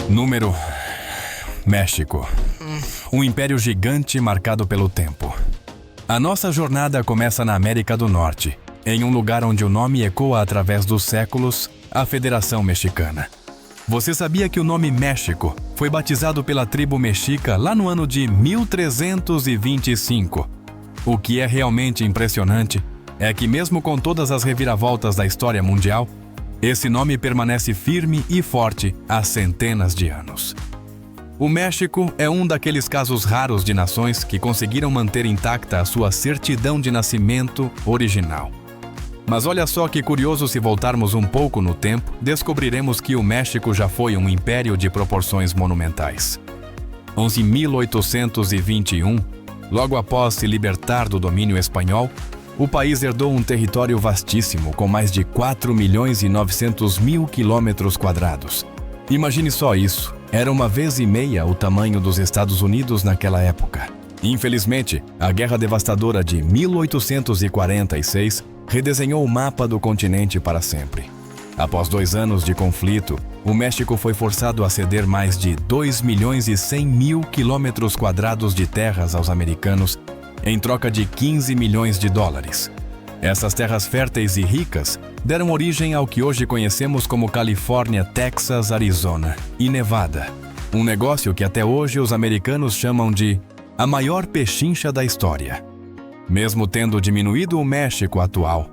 Número... México. Um império gigante marcado pelo tempo. A nossa jornada começa na América do Norte, em um lugar onde o nome ecoa através dos séculos, a Federação Mexicana. Você sabia que o nome México foi batizado pela tribo mexica lá no ano de 1325? O que é realmente impressionante é que, mesmo com todas as reviravoltas da história mundial, esse nome permanece firme e forte há centenas de anos. O México é um daqueles casos raros de nações que conseguiram manter intacta a sua certidão de nascimento original. Mas olha só que curioso, se voltarmos um pouco no tempo, descobriremos que o México já foi um império de proporções monumentais. Em 1821, logo após se libertar do domínio espanhol, o país herdou um território vastíssimo com mais de 4.900.000 quilômetros quadrados. Imagine só isso, era uma vez e meia o tamanho dos Estados Unidos naquela época. Infelizmente, a Guerra Devastadora de 1846 redesenhou o mapa do continente para sempre. Após 2 anos de conflito, o México foi forçado a ceder mais de 2.100.000 quilômetros quadrados de terras aos americanos em troca de 15 milhões de dólares. Essas terras férteis e ricas deram origem ao que hoje conhecemos como Califórnia, Texas, Arizona e Nevada. Um negócio que até hoje os americanos chamam de a maior pechincha da história. Mesmo tendo diminuído o México atual,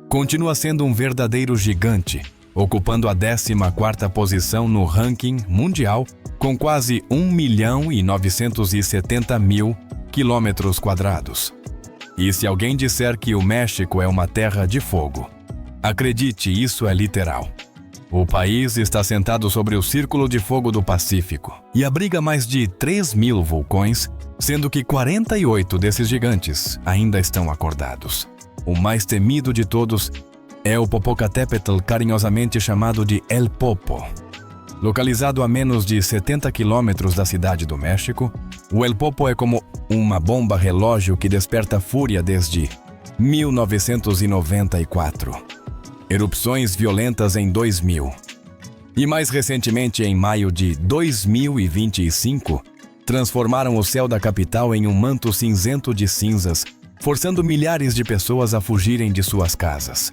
continua sendo um verdadeiro gigante, ocupando a 14ª posição no ranking mundial com quase 1.970.000 quilômetros quadrados. E se alguém disser que o México é uma terra de fogo, acredite, isso é literal. O país está sentado sobre o Círculo de Fogo do Pacífico e abriga mais de 3.000 vulcões, sendo que 48 desses gigantes ainda estão acordados. O mais temido de todos é o Popocatépetl, carinhosamente chamado de El Popo. Localizado a menos de 70 quilômetros da cidade do México, o El Popo é como uma bomba relógio que desperta fúria desde 1994. Erupções violentas em 2000. E mais recentemente, em maio de 2025, transformaram o céu da capital em um manto cinzento de cinzas, forçando milhares de pessoas a fugirem de suas casas.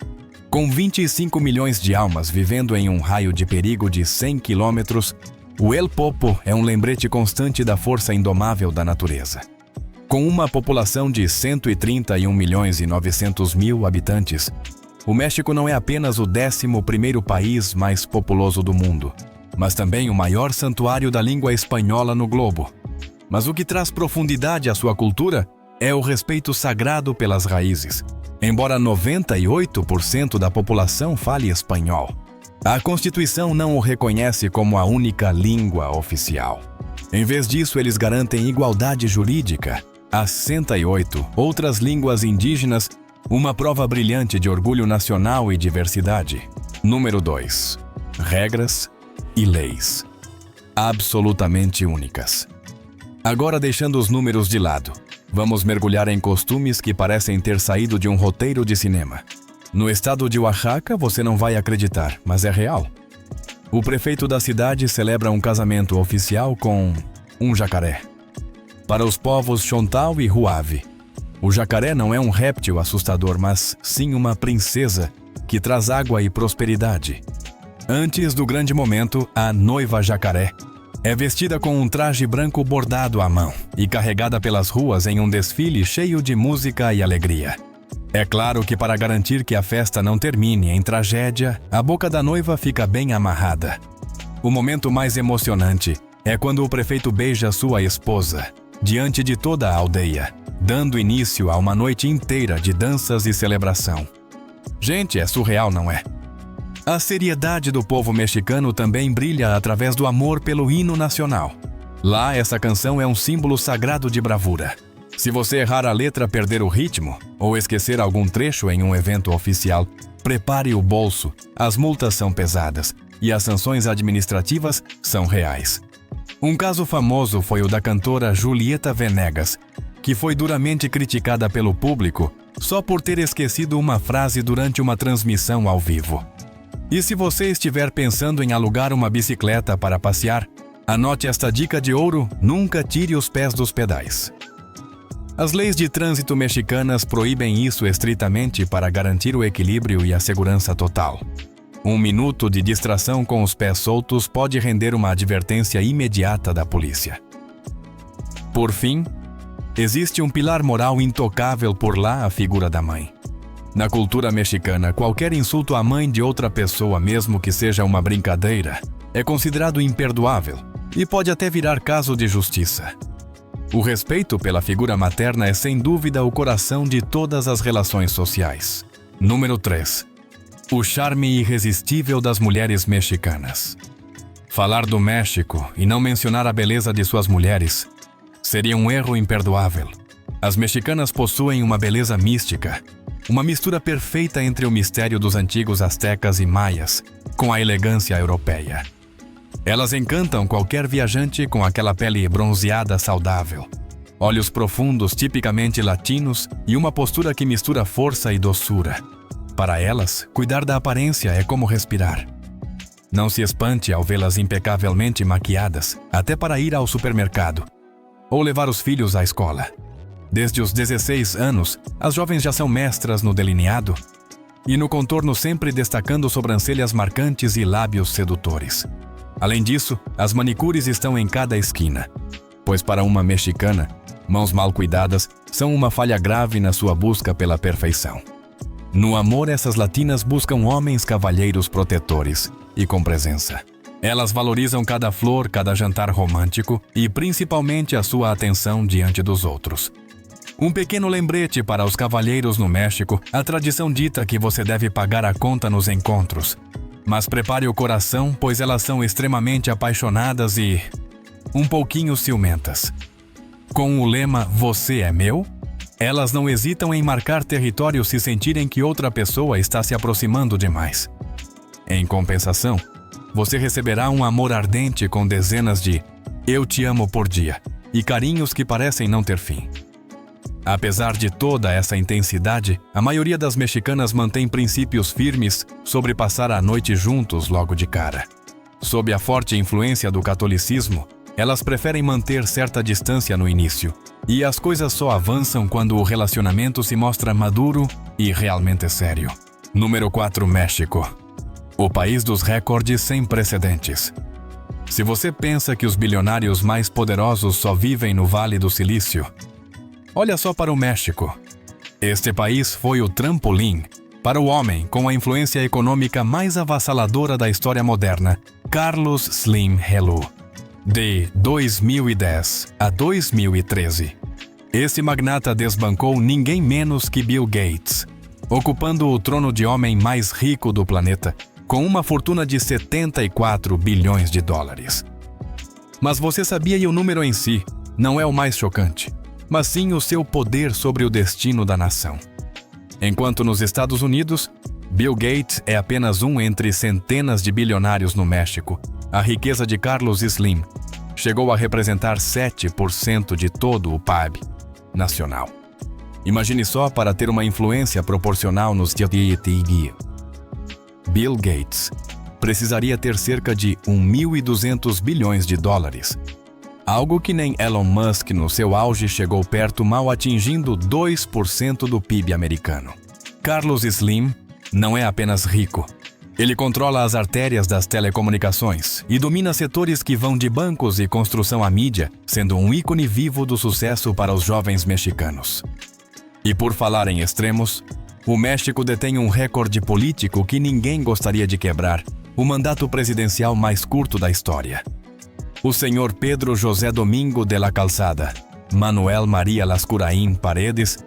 Com 25 milhões de almas vivendo em um raio de perigo de 100 quilômetros, o El Popo é um lembrete constante da força indomável da natureza. Com uma população de 131.900.000 habitantes, o México não é apenas o 11º país mais populoso do mundo, mas também o maior santuário da língua espanhola no globo. Mas o que traz profundidade à sua cultura é o respeito sagrado pelas raízes. Embora 98% da população fale espanhol, a Constituição não o reconhece como a única língua oficial. Em vez disso, eles garantem igualdade jurídica a 68 outras línguas indígenas, uma prova brilhante de orgulho nacional e diversidade. Número 2. Regras e leis. Absolutamente únicas. Agora, deixando os números de lado, vamos mergulhar em costumes que parecem ter saído de um roteiro de cinema. No estado de Oaxaca, você não vai acreditar, mas é real. O prefeito da cidade celebra um casamento oficial com um jacaré. Para os povos Xontao e Huave, o jacaré não é um réptil assustador, mas sim uma princesa que traz água e prosperidade. Antes do grande momento, a noiva jacaré é vestida com um traje branco bordado à mão e carregada pelas ruas em um desfile cheio de música e alegria. É claro que, para garantir que a festa não termine em tragédia, a boca da noiva fica bem amarrada. O momento mais emocionante é quando o prefeito beija sua esposa, diante de toda a aldeia, dando início a uma noite inteira de danças e celebração. Gente, é surreal, não é? A seriedade do povo mexicano também brilha através do amor pelo hino nacional. Lá, essa canção é um símbolo sagrado de bravura. Se você errar a letra, perder o ritmo ou esquecer algum trecho em um evento oficial, prepare o bolso. As multas são pesadas e as sanções administrativas são reais. Um caso famoso foi o da cantora Julieta Venegas, que foi duramente criticada pelo público só por ter esquecido uma frase durante uma transmissão ao vivo. E se você estiver pensando em alugar uma bicicleta para passear, Anote esta dica de ouro: nunca tire os pés dos pedais. As leis de trânsito mexicanas proíbem isso estritamente para garantir o equilíbrio e a segurança total. 1 minuto de distração com os pés soltos pode render uma advertência imediata da polícia. Por fim, existe um pilar moral intocável por lá: a figura da mãe. Na cultura mexicana, qualquer insulto à mãe de outra pessoa, mesmo que seja uma brincadeira, é considerado imperdoável e pode até virar caso de justiça. O respeito pela figura materna é sem dúvida o coração de todas as relações sociais. Número 3. O charme irresistível das mulheres mexicanas. Falar do México e não mencionar a beleza de suas mulheres seria um erro imperdoável. As mexicanas possuem uma beleza mística, uma mistura perfeita entre o mistério dos antigos astecas e maias com a elegância europeia. Elas encantam qualquer viajante com aquela pele bronzeada saudável, olhos profundos tipicamente latinos e uma postura que mistura força e doçura. Para elas, cuidar da aparência é como respirar. Não se espante ao vê-las impecavelmente maquiadas, até para ir ao supermercado ou levar os filhos à escola. Desde os 16 anos, as jovens já são mestras no delineado e no contorno, sempre destacando sobrancelhas marcantes e lábios sedutores. Além disso, as manicures estão em cada esquina, pois para uma mexicana, mãos mal cuidadas são uma falha grave na sua busca pela perfeição. No amor, essas latinas buscam homens cavalheiros protetores e com presença. Elas valorizam cada flor, cada jantar romântico e principalmente a sua atenção diante dos outros. Um pequeno lembrete para os cavalheiros no México: a tradição dita que você deve pagar a conta nos encontros. Mas prepare o coração, pois elas são extremamente apaixonadas e um pouquinho ciumentas. Com o lema "Você é meu", elas não hesitam em marcar território se sentirem que outra pessoa está se aproximando demais. Em compensação, você receberá um amor ardente com dezenas de "eu te amo" por dia e carinhos que parecem não ter fim. Apesar de toda essa intensidade, a maioria das mexicanas mantém princípios firmes sobre passar a noite juntos logo de cara. Sob a forte influência do catolicismo, elas preferem manter certa distância no início, e as coisas só avançam quando o relacionamento se mostra maduro e realmente sério. Número 4. México. O país dos recordes sem precedentes. Se você pensa que os bilionários mais poderosos só vivem no Vale do Silício, olha só para o México. Este país foi o trampolim para o homem com a influência econômica mais avassaladora da história moderna, Carlos Slim Helú, de 2010 a 2013. Esse magnata desbancou ninguém menos que Bill Gates, ocupando o trono de homem mais rico do planeta, com uma fortuna de 74 bilhões de dólares. Mas você sabia, e o número em si não é o mais chocante, mas sim o seu poder sobre o destino da nação. Enquanto nos Estados Unidos, Bill Gates é apenas um entre centenas de bilionários no México, a riqueza de Carlos Slim chegou a representar 7% de todo o PIB nacional. Imagine só, para ter uma influência proporcional nos Bill Gates precisaria ter cerca de 1.200 bilhões de dólares, algo que nem Elon Musk no seu auge chegou perto, mal atingindo 2% do PIB americano. Carlos Slim não é apenas rico. Ele controla as artérias das telecomunicações e domina setores que vão de bancos e construção à mídia, sendo um ícone vivo do sucesso para os jovens mexicanos. E por falar em extremos, o México detém um recorde político que ninguém gostaria de quebrar: o mandato presidencial mais curto da história. O senhor Pedro José Domingo de la Calzada, Manuel María Lascurain Paredes,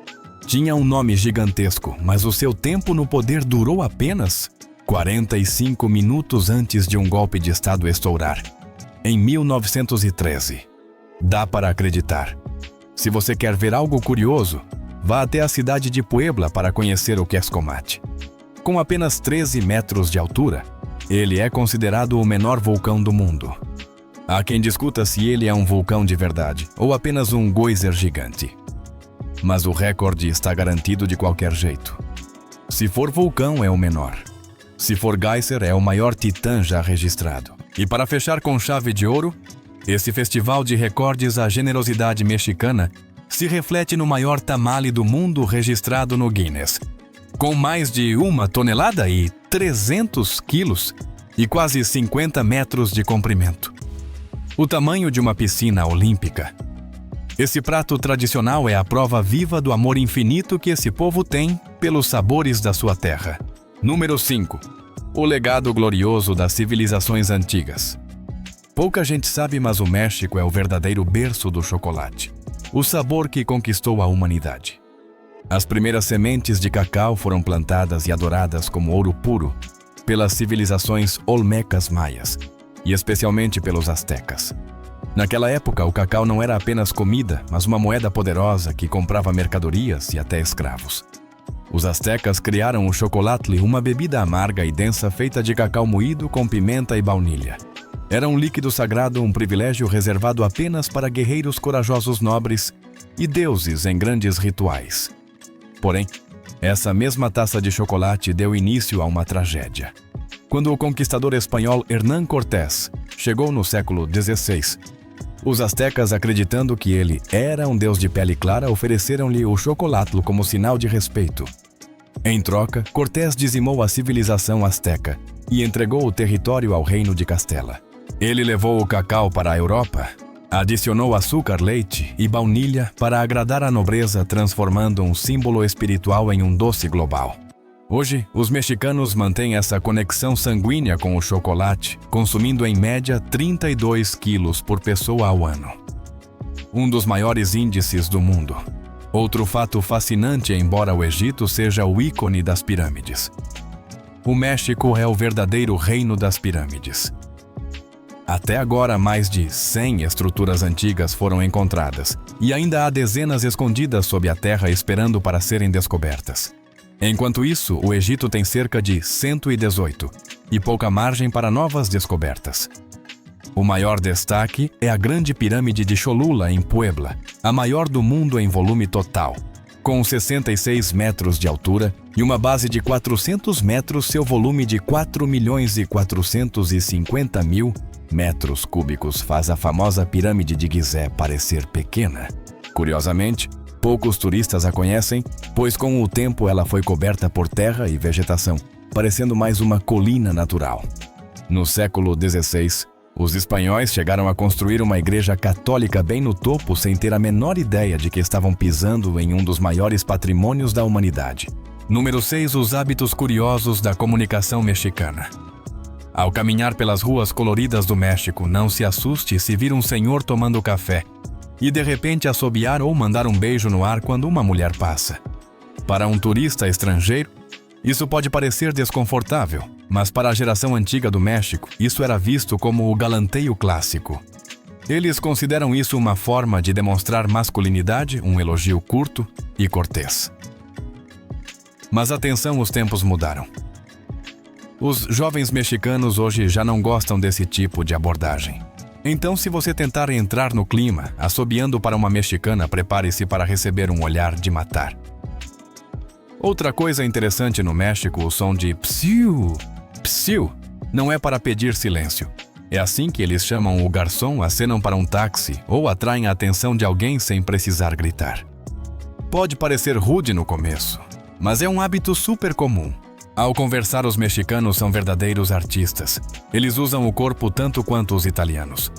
tinha um nome gigantesco, mas o seu tempo no poder durou apenas 45 minutos antes de um golpe de Estado estourar, em 1913. Dá para acreditar. Se você quer ver algo curioso, vá até a cidade de Puebla para conhecer o Quescomate. Com apenas 13 metros de altura, ele é considerado o menor vulcão do mundo. Há quem discuta se ele é um vulcão de verdade ou apenas um geyser gigante. Mas o recorde está garantido de qualquer jeito. Se for vulcão, é o menor. Se for geyser, é o maior titã já registrado. E para fechar com chave de ouro, Esse festival de recordes à generosidade mexicana se reflete no maior tamale do mundo registrado no Guinness, com mais de 1 tonelada e 300 quilos e quase 50 metros de comprimento. O tamanho de uma piscina olímpica. Esse prato tradicional é a prova viva do amor infinito que esse povo tem pelos sabores da sua terra. Número 5. O legado glorioso das civilizações antigas. Pouca gente sabe, mas o México é o verdadeiro berço do chocolate, o sabor que conquistou a humanidade. As primeiras sementes de cacau foram plantadas e adoradas como ouro puro pelas civilizações olmecas maias, e especialmente pelos astecas. Naquela época, o cacau não era apenas comida, mas uma moeda poderosa que comprava mercadorias e até escravos. Os astecas criaram o chocolatl, uma bebida amarga e densa feita de cacau moído com pimenta e baunilha. Era um líquido sagrado, um privilégio reservado apenas para guerreiros corajosos nobres e deuses em grandes rituais. Porém, essa mesma taça de chocolate deu início a uma tragédia. Quando o conquistador espanhol Hernán Cortés chegou no século XVI, os astecas, acreditando que ele era um deus de pele clara, ofereceram-lhe o chocolatl como sinal de respeito. Em troca, Cortés dizimou a civilização asteca e entregou o território ao reino de Castela. Ele levou o cacau para a Europa, adicionou açúcar, leite e baunilha para agradar a nobreza, transformando um símbolo espiritual em um doce global. Hoje, os mexicanos mantêm essa conexão sanguínea com o chocolate, consumindo em média 32 quilos por pessoa ao ano. Um dos maiores índices do mundo. Outro fato fascinante, embora o Egito seja o ícone das pirâmides. O México é o verdadeiro reino das pirâmides. Até agora, mais de 100 estruturas antigas foram encontradas, e ainda há dezenas escondidas sob a terra esperando para serem descobertas. Enquanto isso, o Egito tem cerca de 118, e pouca margem para novas descobertas. O maior destaque é a Grande Pirâmide de Cholula, em Puebla, a maior do mundo em volume total. Com 66 metros de altura e uma base de 400 metros, seu volume de 4.450.000 metros cúbicos faz a famosa Pirâmide de Gizé parecer pequena. Curiosamente, poucos turistas a conhecem, pois com o tempo ela foi coberta por terra e vegetação, parecendo mais uma colina natural. No século XVI, os espanhóis chegaram a construir uma igreja católica bem no topo sem ter a menor ideia de que estavam pisando em um dos maiores patrimônios da humanidade. Número 6. Os hábitos curiosos da comunicação mexicana. Ao caminhar pelas ruas coloridas do México, não se assuste se vir um senhor tomando café e de repente assobiar ou mandar um beijo no ar quando uma mulher passa. Para um turista estrangeiro, isso pode parecer desconfortável, mas para a geração antiga do México, isso era visto como o galanteio clássico. Eles consideram isso uma forma de demonstrar masculinidade, um elogio curto e cortês. Mas atenção, os tempos mudaram. Os jovens mexicanos hoje já não gostam desse tipo de abordagem. Então, se você tentar entrar no clima, assobiando para uma mexicana, prepare-se para receber um olhar de matar. Outra coisa interessante no México, o som de psiu. Psiu não é para pedir silêncio. É assim que eles chamam o garçom, acenam para um táxi ou atraem a atenção de alguém sem precisar gritar. Pode parecer rude no começo, mas é um hábito super comum. Ao conversar, os mexicanos são verdadeiros artistas. Eles usam o corpo tanto quanto os italianos.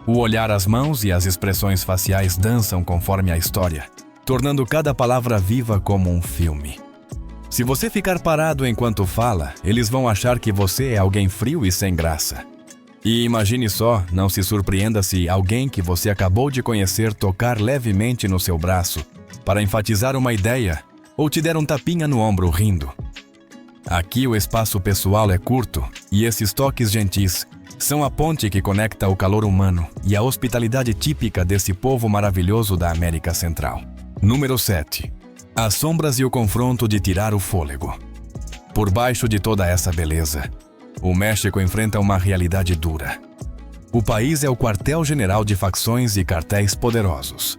O olhar, as mãos e as expressões faciais dançam conforme a história, tornando cada palavra viva como um filme. Se você ficar parado enquanto fala, eles vão achar que você é alguém frio e sem graça. E imagine só, não se surpreenda se alguém que você acabou de conhecer tocar levemente no seu braço para enfatizar uma ideia ou te der um tapinha no ombro rindo. Aqui o espaço pessoal é curto e esses toques gentis são a ponte que conecta o calor humano e a hospitalidade típica desse povo maravilhoso da América Central. Número 7. As sombras e o confronto de tirar o fôlego. Por baixo de toda essa beleza, o México enfrenta uma realidade dura. O país é o quartel-general de facções e cartéis poderosos.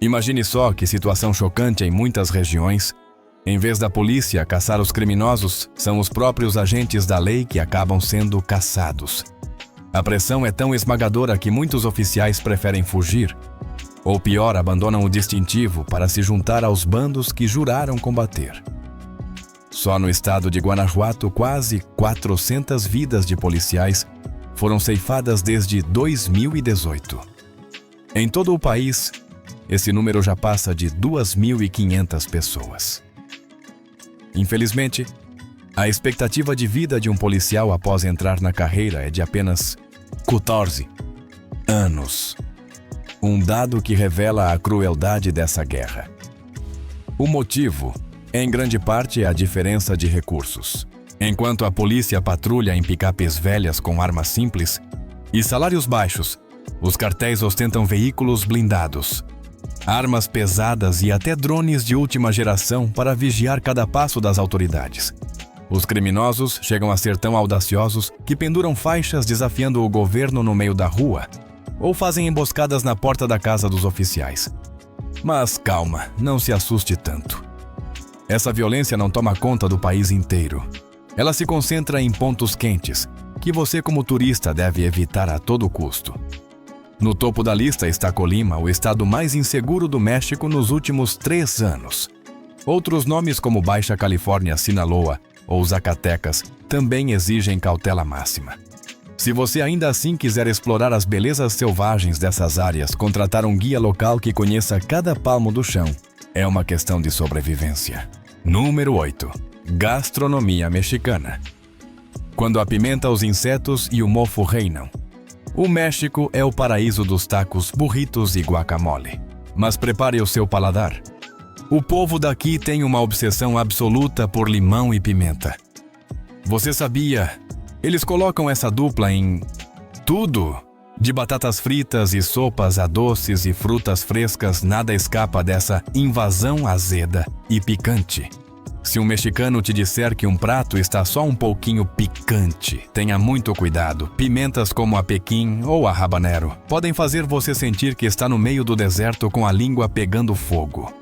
Imagine só que situação chocante em muitas regiões. Em vez da polícia caçar os criminosos, são os próprios agentes da lei que acabam sendo caçados. A pressão é tão esmagadora que muitos oficiais preferem fugir, ou pior, abandonam o distintivo para se juntar aos bandos que juraram combater. Só no estado de Guanajuato, quase 400 vidas de policiais foram ceifadas desde 2018. Em todo o país, esse número já passa de 2.500 pessoas. Infelizmente, a expectativa de vida de um policial após entrar na carreira é de apenas 14 anos. Um dado que revela a crueldade dessa guerra. O motivo, em grande parte, é a diferença de recursos. Enquanto a polícia patrulha em picapes velhas com armas simples e salários baixos, os cartéis ostentam veículos blindados, armas pesadas e até drones de última geração para vigiar cada passo das autoridades. Os criminosos chegam a ser tão audaciosos que penduram faixas desafiando o governo no meio da rua ou fazem emboscadas na porta da casa dos oficiais. Mas calma, não se assuste tanto. Essa violência não toma conta do país inteiro. Ela se concentra em pontos quentes, que você como turista deve evitar a todo custo. No topo da lista está Colima, o estado mais inseguro do México nos últimos 3 anos. Outros nomes como Baixa Califórnia, Sinaloa ou Zacatecas também exigem cautela máxima. Se você ainda assim quiser explorar as belezas selvagens dessas áreas, contratar um guia local que conheça cada palmo do chão é uma questão de sobrevivência. Número 8. Gastronomia mexicana. Quando a pimenta, os insetos e o mofo reinam, o México é o paraíso dos tacos, burritos e guacamole. Mas prepare o seu paladar. O povo daqui tem uma obsessão absoluta por limão e pimenta. Você sabia? Eles colocam essa dupla em tudo. De batatas fritas e sopas a doces e frutas frescas, nada escapa dessa invasão azeda e picante. Se um mexicano te disser que um prato está só um pouquinho picante, tenha muito cuidado. Pimentas como a Pequim ou a habanero podem fazer você sentir que está no meio do deserto com a língua pegando fogo.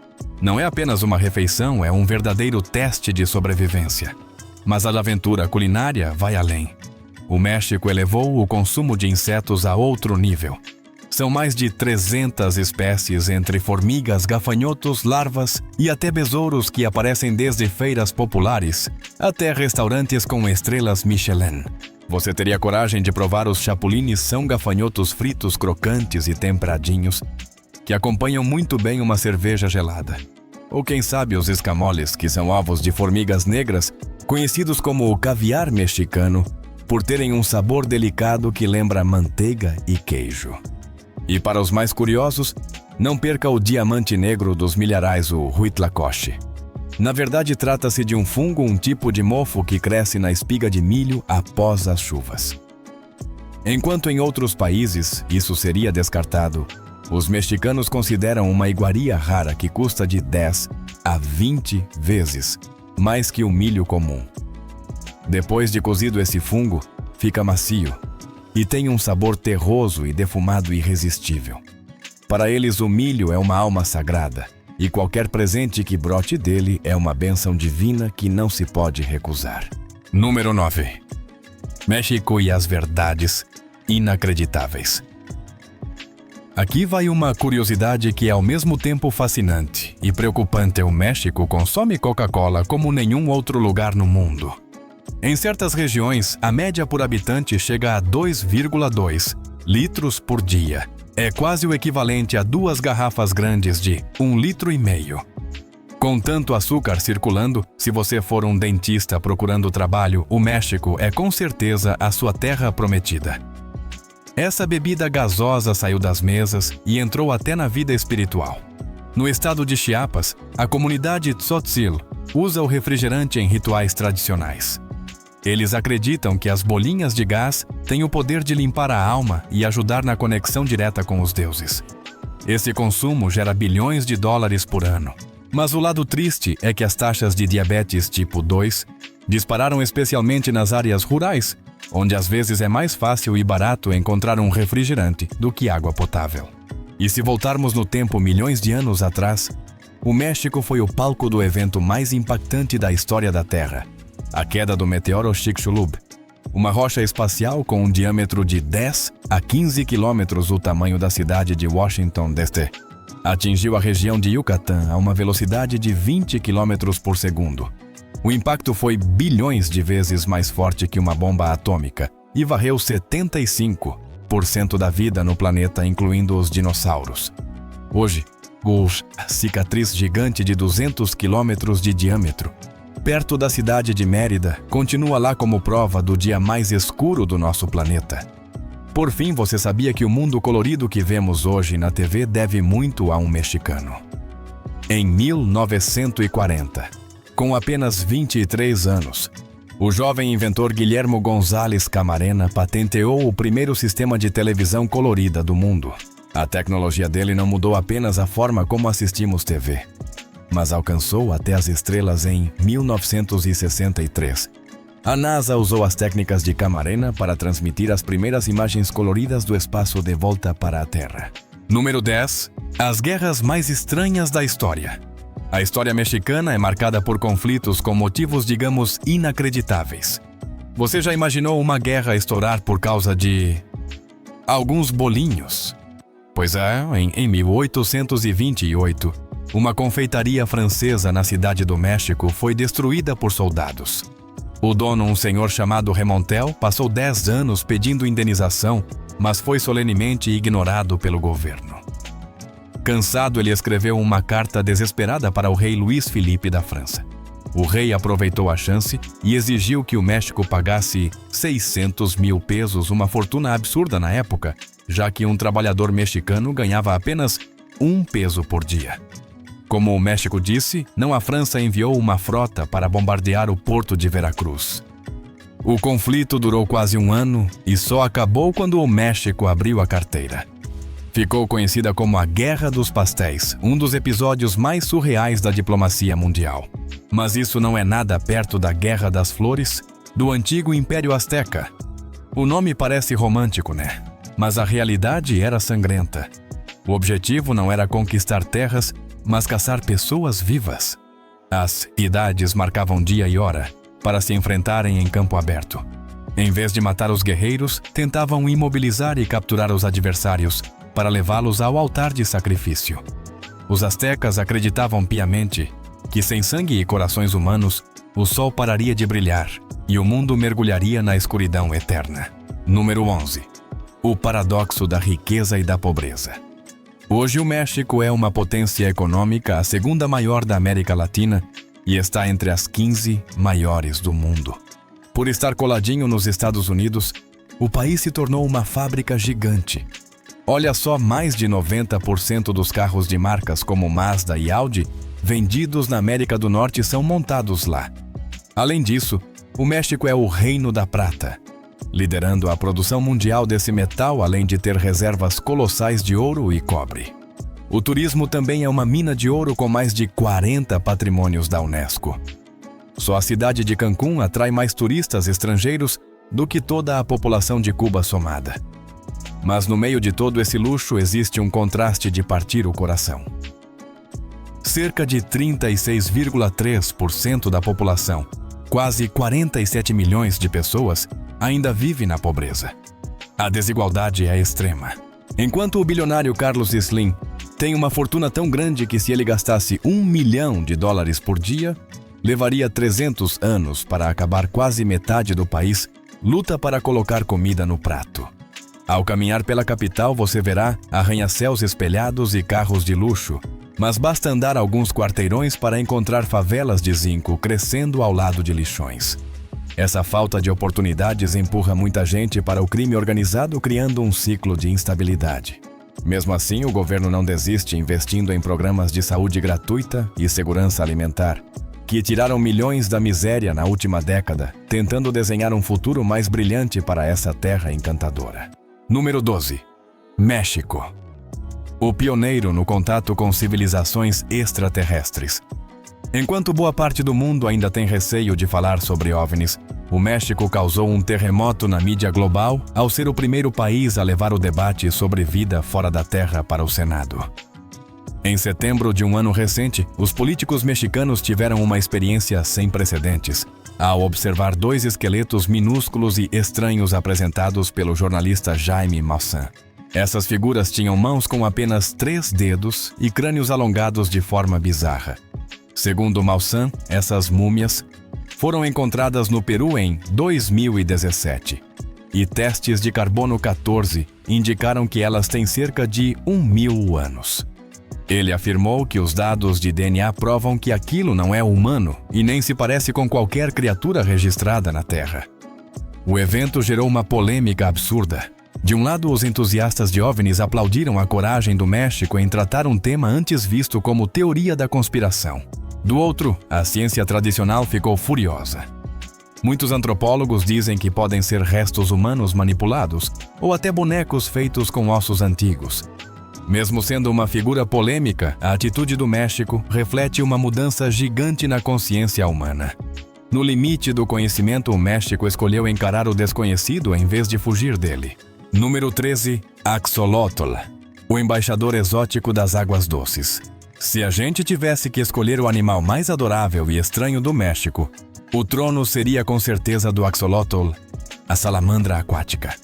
Não é apenas uma refeição, é um verdadeiro teste de sobrevivência. Mas a aventura culinária vai além. O México elevou o consumo de insetos a outro nível. São mais de 300 espécies entre formigas, gafanhotos, larvas e até besouros que aparecem desde feiras populares até restaurantes com estrelas Michelin. Você teria coragem de provar os chapulines? São gafanhotos fritos, crocantes e temperadinhos que acompanham muito bem uma cerveja gelada. Ou quem sabe os escamoles, que são ovos de formigas negras, conhecidos como o caviar mexicano, por terem um sabor delicado que lembra manteiga e queijo. E para os mais curiosos, não perca o diamante negro dos milharais, o huitlacoche. Na verdade, trata-se de um fungo, um tipo de mofo que cresce na espiga de milho após as chuvas. Enquanto em outros países isso seria descartado, os mexicanos consideram uma iguaria rara que custa de 10 a 20 vezes mais que o milho comum. Depois de cozido, esse fungo fica macio e tem um sabor terroso e defumado irresistível. Para eles, o milho é uma alma sagrada e qualquer presente que brote dele é uma bênção divina que não se pode recusar. Número 9. México e as verdades inacreditáveis. Aqui vai uma curiosidade que é ao mesmo tempo fascinante e preocupante. O México consome Coca-Cola como nenhum outro lugar no mundo. Em certas regiões, a média por habitante chega a 2,2 litros por dia. É quase o equivalente a 2 garrafas grandes de 1,5 litro. Com tanto açúcar circulando, se você for um dentista procurando trabalho, o México é com certeza a sua terra prometida. Essa bebida gasosa saiu das mesas e entrou até na vida espiritual. No estado de Chiapas, a comunidade Tzotzil usa o refrigerante em rituais tradicionais. Eles acreditam que as bolinhas de gás têm o poder de limpar a alma e ajudar na conexão direta com os deuses. Esse consumo gera bilhões de dólares por ano. Mas o lado triste é que as taxas de diabetes tipo 2 dispararam especialmente nas áreas rurais, onde às vezes é mais fácil e barato encontrar um refrigerante do que água potável. E se voltarmos no tempo milhões de anos atrás, o México foi o palco do evento mais impactante da história da Terra, a queda do meteoro Chicxulub. uma rocha espacial com um diâmetro de 10 a 15 quilômetros, o tamanho da cidade de Washington, D.C., atingiu a região de Yucatán a uma velocidade de 20 quilômetros por segundo. O impacto foi bilhões de vezes mais forte que uma bomba atômica e varreu 75% da vida no planeta, incluindo os dinossauros. Hoje, a cicatriz gigante de 200 quilômetros de diâmetro, perto da cidade de Mérida, continua lá como prova do dia mais escuro do nosso planeta. Por fim, você sabia que o mundo colorido que vemos hoje na TV deve muito a um mexicano? Em 1940, com apenas 23 anos, o jovem inventor Guillermo González Camarena patenteou o primeiro sistema de televisão colorida do mundo. A tecnologia dele não mudou apenas a forma como assistimos TV, mas alcançou até as estrelas em 1963. A NASA usou as técnicas de Camarena para transmitir as primeiras imagens coloridas do espaço de volta para a Terra. Número 10. As guerras mais estranhas da história. A história mexicana é marcada por conflitos com motivos, digamos, inacreditáveis. Você já imaginou uma guerra estourar por causa de alguns bolinhos? Pois é, em 1828, uma confeitaria francesa na cidade do México foi destruída por soldados. O dono, um senhor chamado Remontel, passou 10 anos pedindo indenização, mas foi solenemente ignorado pelo governo. Cansado, ele escreveu uma carta desesperada para o rei Luís Felipe da França. O rei aproveitou a chance e exigiu que o México pagasse 600 mil pesos, uma fortuna absurda na época, já que um trabalhador mexicano ganhava apenas 1 peso por dia. Como o México disse, não, a França enviou uma frota para bombardear o porto de Veracruz. O conflito durou quase 1 ano e só acabou quando o México abriu a carteira. Ficou conhecida como a Guerra dos Pastéis, um dos episódios mais surreais da diplomacia mundial. Mas isso não é nada perto da Guerra das Flores do antigo Império Azteca. O nome parece romântico, né? Mas a realidade era sangrenta. O objetivo não era conquistar terras, mas caçar pessoas vivas. As idades marcavam dia e hora para se enfrentarem em campo aberto. Em vez de matar os guerreiros, tentavam imobilizar e capturar os adversários para levá-los ao altar de sacrifício. Os astecas acreditavam piamente que sem sangue e corações humanos, o sol pararia de brilhar e o mundo mergulharia na escuridão eterna. Número 11. O paradoxo da riqueza e da pobreza. Hoje o México é uma potência econômica, a segunda maior da América Latina, e está entre as 15 maiores do mundo. Por estar coladinho nos Estados Unidos, o país se tornou uma fábrica gigante. Olha só, mais de 90% dos carros de marcas como Mazda e Audi vendidos na América do Norte são montados lá. Além disso, o México é o reino da prata, liderando a produção mundial desse metal, além de ter reservas colossais de ouro e cobre. O turismo também é uma mina de ouro com mais de 40 patrimônios da Unesco. Só a cidade de Cancún atrai mais turistas estrangeiros do que toda a população de Cuba somada. Mas no meio de todo esse luxo existe um contraste de partir o coração. Cerca de 36,3% da população, quase 47 milhões de pessoas, ainda vive na pobreza. A desigualdade é extrema. Enquanto o bilionário Carlos Slim tem uma fortuna tão grande que, se ele gastasse $1 milhão por dia, levaria 300 anos para acabar, quase metade do país luta para colocar comida no prato. Ao caminhar pela capital, você verá arranha-céus espelhados e carros de luxo, mas basta andar alguns quarteirões para encontrar favelas de zinco crescendo ao lado de lixões. Essa falta de oportunidades empurra muita gente para o crime organizado, criando um ciclo de instabilidade. Mesmo assim, o governo não desiste, investindo em programas de saúde gratuita e segurança alimentar, que tiraram milhões da miséria na última década, tentando desenhar um futuro mais brilhante para essa terra encantadora. Número 12. México. O pioneiro no contato com civilizações extraterrestres. Enquanto boa parte do mundo ainda tem receio de falar sobre OVNIs, o México causou um terremoto na mídia global ao ser o primeiro país a levar o debate sobre vida fora da Terra para o Senado. Em setembro de um ano recente, os políticos mexicanos tiveram uma experiência sem precedentes ao observar dois esqueletos minúsculos e estranhos apresentados pelo jornalista Jaime Maussan. Essas figuras tinham mãos com apenas 3 dedos e crânios alongados de forma bizarra. Segundo Maussan, essas múmias foram encontradas no Peru em 2017 e testes de carbono 14 indicaram que elas têm cerca de 1.000 anos. Ele afirmou que os dados de DNA provam que aquilo não é humano e nem se parece com qualquer criatura registrada na Terra. O evento gerou uma polêmica absurda. De um lado, os entusiastas de OVNIs aplaudiram a coragem do México em tratar um tema antes visto como teoria da conspiração. Do outro, a ciência tradicional ficou furiosa. Muitos antropólogos dizem que podem ser restos humanos manipulados ou até bonecos feitos com ossos antigos. Mesmo sendo uma figura polêmica, a atitude do México reflete uma mudança gigante na consciência humana. No limite do conhecimento, o México escolheu encarar o desconhecido em vez de fugir dele. Número 13. Axolotl, o embaixador exótico das águas doces. Se a gente tivesse que escolher o animal mais adorável e estranho do México, o trono seria com certeza do axolotl, a salamandra aquática.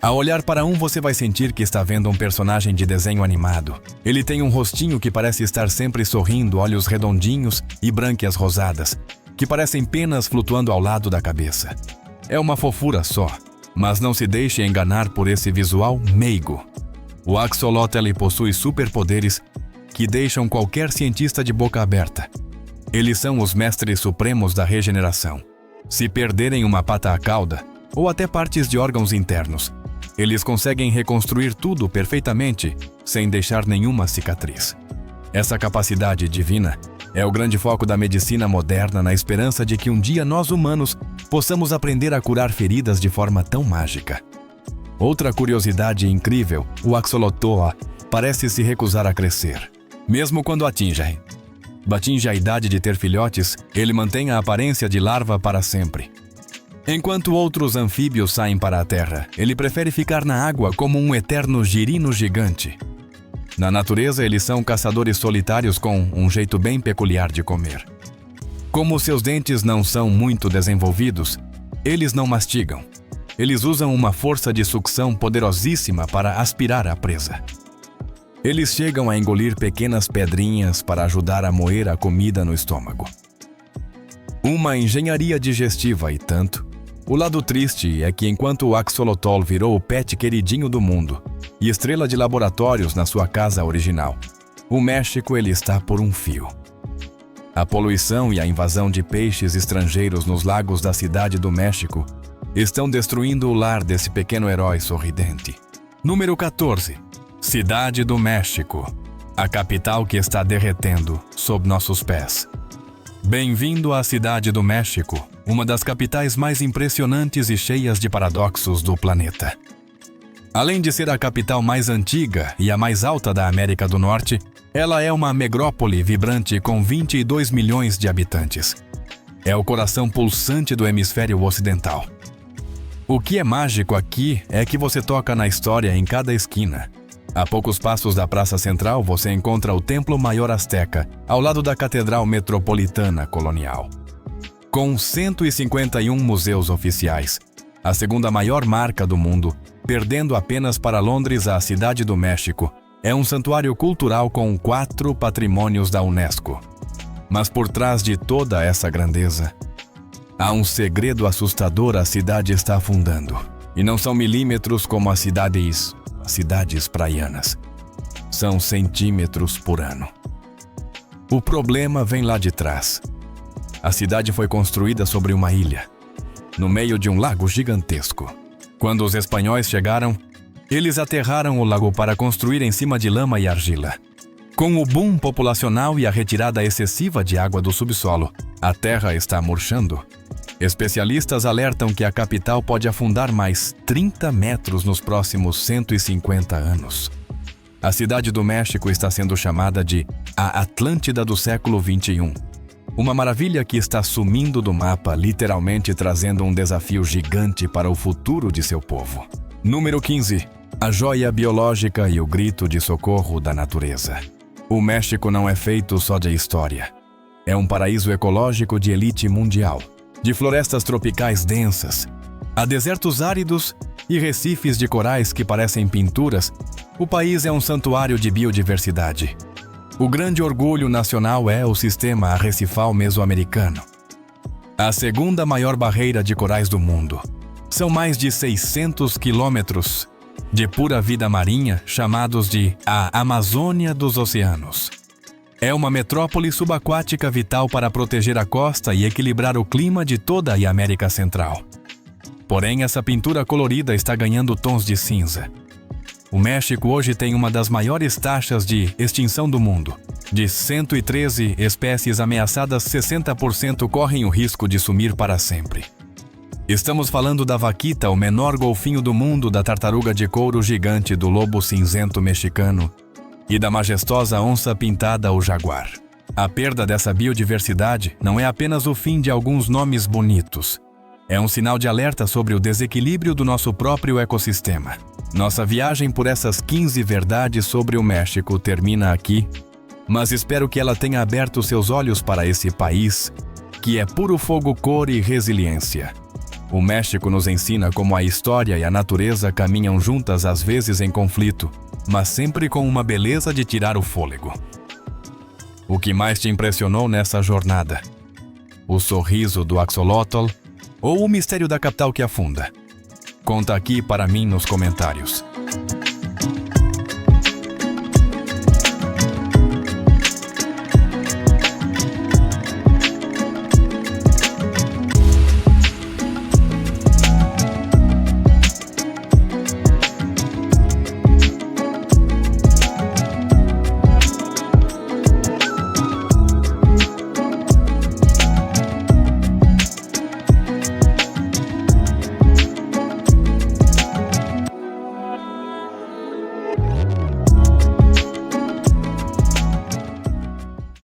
Ao olhar para um, você vai sentir que está vendo um personagem de desenho animado. Ele tem um rostinho que parece estar sempre sorrindo, olhos redondinhos e brânquias rosadas, que parecem penas flutuando ao lado da cabeça. É uma fofura só, mas não se deixe enganar por esse visual meigo. O axolotl possui superpoderes que deixam qualquer cientista de boca aberta. Eles são os mestres supremos da regeneração. Se perderem uma pata à cauda, ou até partes de órgãos internos, eles conseguem reconstruir tudo perfeitamente, sem deixar nenhuma cicatriz. Essa capacidade divina é o grande foco da medicina moderna na esperança de que um dia nós humanos possamos aprender a curar feridas de forma tão mágica. Outra curiosidade incrível, o axolotl parece se recusar a crescer. Mesmo quando atinge a idade de ter filhotes, ele mantém a aparência de larva para sempre. Enquanto outros anfíbios saem para a terra, ele prefere ficar na água como um eterno girino gigante. Na natureza, eles são caçadores solitários com um jeito bem peculiar de comer. Como seus dentes não são muito desenvolvidos, eles não mastigam. Eles usam uma força de sucção poderosíssima para aspirar a presa. Eles chegam a engolir pequenas pedrinhas para ajudar a moer a comida no estômago. Uma engenharia digestiva e tanto. O lado triste é que enquanto o axolotl virou o pet queridinho do mundo e estrela de laboratórios na sua casa original, o México ele está por um fio. A poluição e a invasão de peixes estrangeiros nos lagos da cidade do México estão destruindo o lar desse pequeno herói sorridente. Número 14. Cidade do México, a capital que está derretendo sob nossos pés. Bem-vindo à Cidade do México, uma das capitais mais impressionantes e cheias de paradoxos do planeta. Além de ser a capital mais antiga e a mais alta da América do Norte, ela é uma megrópole vibrante com 22 milhões de habitantes. É o coração pulsante do hemisfério ocidental. O que é mágico aqui é que você toca na história em cada esquina. A poucos passos da Praça Central, você encontra o Templo Maior Azteca, ao lado da Catedral Metropolitana Colonial. Com 151 museus oficiais, a segunda maior marca do mundo, perdendo apenas para Londres, a Cidade do México, é um santuário cultural com 4 patrimônios da Unesco. Mas por trás de toda essa grandeza, há um segredo assustador: a cidade está afundando. E não são milímetros como as cidades praianas. São centímetros por ano. O problema vem lá de trás. A cidade foi construída sobre uma ilha, no meio de um lago gigantesco. Quando os espanhóis chegaram, eles aterraram o lago para construir em cima de lama e argila. Com o boom populacional e a retirada excessiva de água do subsolo, a terra está murchando. Especialistas alertam que a capital pode afundar mais 30 metros nos próximos 150 anos. A Cidade do México está sendo chamada de a Atlântida do século XXI. Uma maravilha que está sumindo do mapa, literalmente trazendo um desafio gigante para o futuro de seu povo. Número 15. A joia biológica e o grito de socorro da natureza. O México não é feito só de história. É um paraíso ecológico de elite mundial. De florestas tropicais densas a desertos áridos e recifes de corais que parecem pinturas, o país é um santuário de biodiversidade. O grande orgulho nacional é o sistema arrecifal mesoamericano, a segunda maior barreira de corais do mundo. São mais de 600 quilômetros de pura vida marinha, chamados de a Amazônia dos Oceanos. É uma metrópole subaquática vital para proteger a costa e equilibrar o clima de toda a América Central. Porém, essa pintura colorida está ganhando tons de cinza. O México hoje tem uma das maiores taxas de extinção do mundo. De 113 espécies ameaçadas, 60% correm o risco de sumir para sempre. Estamos falando da vaquita, o menor golfinho do mundo, da tartaruga de couro gigante, do lobo cinzento mexicano e da majestosa onça pintada, o jaguar. A perda dessa biodiversidade não é apenas o fim de alguns nomes bonitos. É um sinal de alerta sobre o desequilíbrio do nosso próprio ecossistema. Nossa viagem por essas 15 verdades sobre o México termina aqui, mas espero que ela tenha aberto seus olhos para esse país, que é puro fogo, cor e resiliência. O México nos ensina como a história e a natureza caminham juntas, às vezes em conflito, mas sempre com uma beleza de tirar o fôlego. O que mais te impressionou nessa jornada? O sorriso do axolotl ou o mistério da capital que afunda? Conta aqui para mim nos comentários.